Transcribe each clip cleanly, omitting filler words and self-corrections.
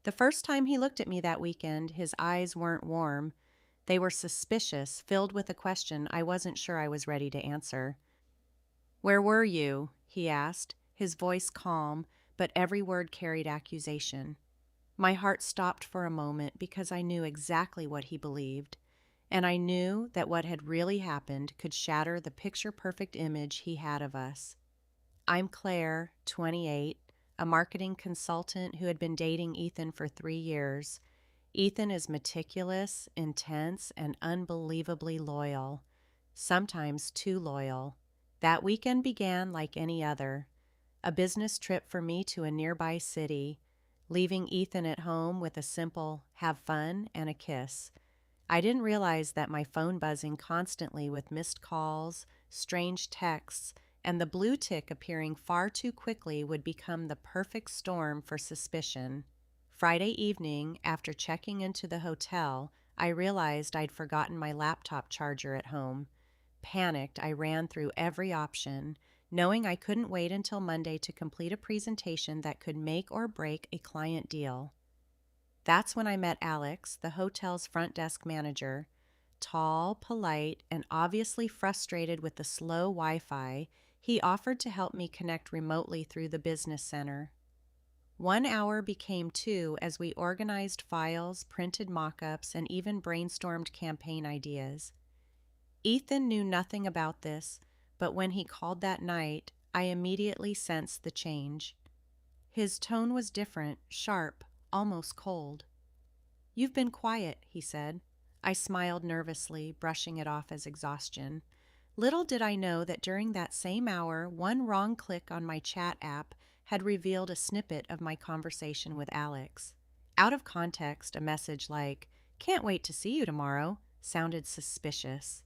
The first time he looked at me that weekend, his eyes weren't warm. They were suspicious, filled with a question I wasn't sure I was ready to answer. "Where were you?" he asked, his voice calm, but every word carried accusation. My heart stopped for a moment because I knew exactly what he believed, and I knew that what had really happened could shatter the picture-perfect image he had of us. I'm Claire, 28, a marketing consultant who had been dating Ethan for 3 years. Ethan is meticulous, intense, and unbelievably loyal, sometimes too loyal. That weekend began like any other, a business trip for me to a nearby city, leaving Ethan at home with a simple "have fun" and a kiss. I didn't realize that my phone buzzing constantly with missed calls, strange texts, and the blue tick appearing far too quickly would become the perfect storm for suspicion. Friday evening, after checking into the hotel, I realized I'd forgotten my laptop charger at home. Panicked, I ran through every option, knowing I couldn't wait until Monday to complete a presentation that could make or break a client deal. That's when I met Alex, the hotel's front desk manager. Tall, polite, and obviously frustrated with the slow Wi-Fi, he offered to help me connect remotely through the business center. 1 hour became 2 as we organized files, printed mock-ups, and even brainstormed campaign ideas. Ethan knew nothing about this, but when he called that night, I immediately sensed the change. His tone was different, sharp, almost cold. "You've been quiet," he said. I smiled nervously, brushing it off as exhaustion. Little did I know that during that same hour, one wrong click on my chat app had revealed a snippet of my conversation with Alex. Out of context, a message like, "Can't wait to see you tomorrow," sounded suspicious.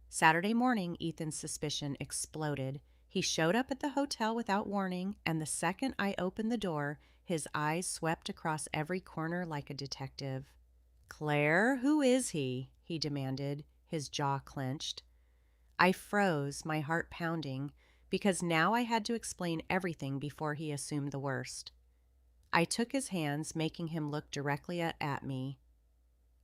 Saturday morning, Ethan's suspicion exploded. He showed up at the hotel without warning, and the second I opened the door, his eyes swept across every corner like a detective. "Claire, who is he?" he demanded, his jaw clenched. I froze, my heart pounding, because now I had to explain everything before he assumed the worst. I took his hands, making him look directly at me.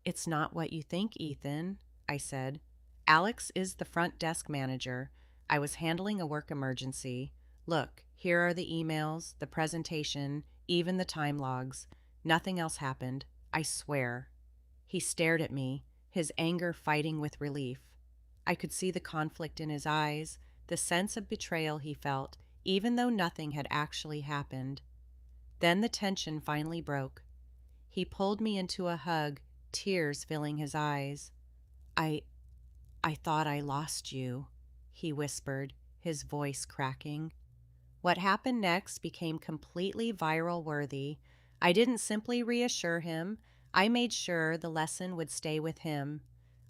"It's not what you think, Ethan," I said. "Alex is the front desk manager. I was handling a work emergency. Look, here are the emails, the presentation, even the time logs. Nothing else happened. I swear." He stared at me, his anger fighting with relief. I could see the conflict in his eyes, the sense of betrayal he felt, even though nothing had actually happened. Then the tension finally broke. He pulled me into a hug, tears filling his eyes. I I thought I lost you," he whispered, his voice cracking. What happened next became completely viral worthy. I didn't simply reassure him, I made sure the lesson would stay with him.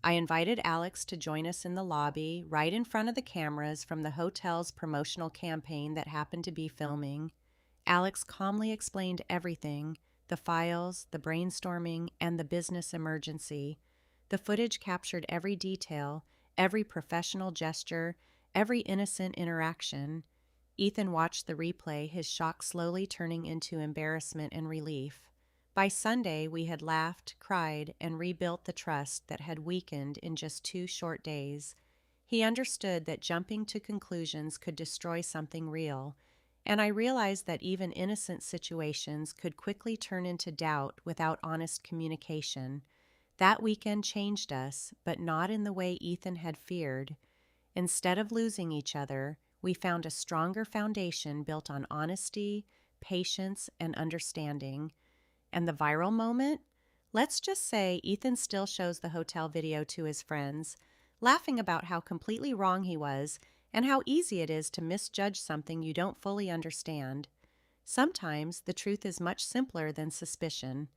I invited Alex to join us in the lobby, right in front of the cameras from the hotel's promotional campaign that happened to be filming. Alex calmly explained everything, the files, the brainstorming, and the business emergency. The footage captured every detail, every professional gesture, every innocent interaction. Ethan watched the replay, his shock slowly turning into embarrassment and relief. By Sunday, we had laughed, cried, and rebuilt the trust that had weakened in just 2 short days. He understood that jumping to conclusions could destroy something real, and I realized that even innocent situations could quickly turn into doubt without honest communication. That weekend changed us, but not in the way Ethan had feared. Instead of losing each other, we found a stronger foundation built on honesty, patience, and understanding. And the viral moment? Let's just say Ethan still shows the hotel video to his friends, laughing about how completely wrong he was and how easy it is to misjudge something you don't fully understand. Sometimes the truth is much simpler than suspicion.